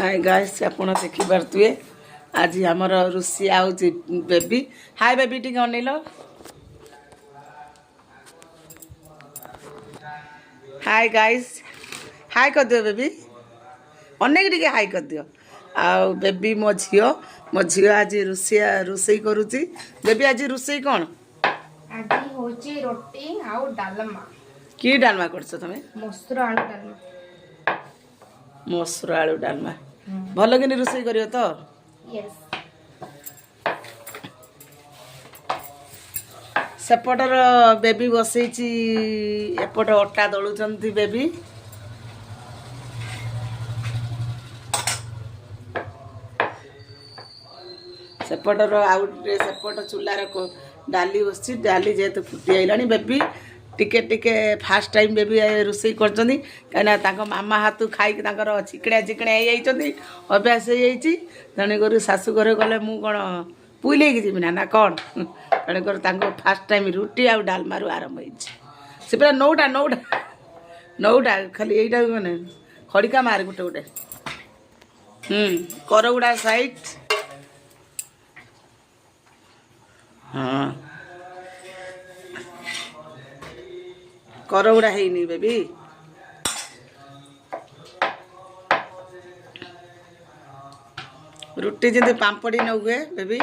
hi guys आपण देखि पारथुए आज हमर रुसी आउची बेबी हाय बेबी टिक अनिलो हाय गाइस हाय कर दियो बेबी अनेक टिके हाय कर दियो आ बेबी मो झियो आज रुसई करूची बेबी आज रुसई कोन आज होची रोटी आउ डालमा की डालमा करछ तमे मसूर आलू डालमा भल कि रोषेई करियो तो यस सेपटर बेबी बसैची एपट अटा दलुचंती बेबी सेपटर आउटे सेपट चूल्हार डाली बसची डाली जेहेतु फुटी आइलानी बेबी टिके टिके फास्ट टाइम बेबी रोषेई करछंदी कहिना ताको मामा हाथु खाई चिकड़िया चिकड़िया हो जाइछंदी अभ्यास हो जाइछि तणे कर सासू घरे गले मु कोन पुइले कि जिमिना ना कोन तणे कर ताको फास्ट टाइम रुटी आ डालमारू आरंभ होइछि से पूरा नौटा नौटा नौटा खाली एइटा माने खड़िका मार गुटे गुटे करगुड़ा साइड हाँ करगुड़ा है बेबी रुटी जब पापड़ी न हुए बेबी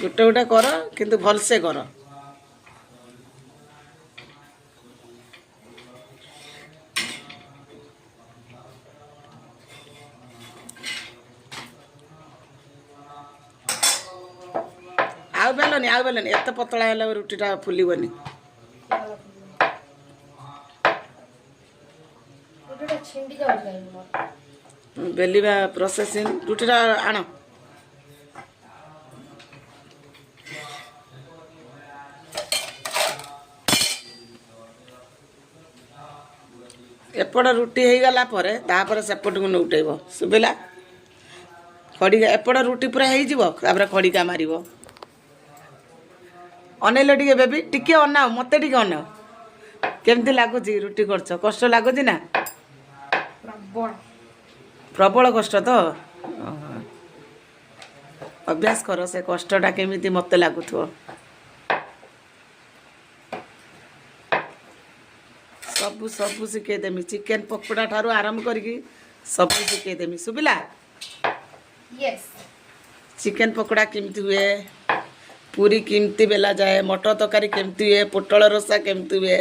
गोटे गोटे कर किंतु भलसे कर आउ बेलनी एत पतला है रुटीटा फुलबनी बेलिबा प्रोसेसिंग रुटीटा आण एपट रुटी हो गला तापर सेपट को नौटेब सुबिला खड़िका एपट रुटी पूरा हो खड़िका मार अनेल टिके बेबी टिके अनाओ मत टिके अनाओ केमती लगुच रुटी कर कष्ट लगुच ना प्रबल कष्ट तो अभ्यास कर से कष्टा केमी मत लगुथ सबू सबू शिखेदेमी चिकेन पकोड़ा ठारू आरंभ करके सबू शिखेदेमी सुबिला यस चिकेन पकोड़ा केमती हुए पूरी केमती बेला जाए मटर तरकारी केमती हुए पोटल रसा केमती हुए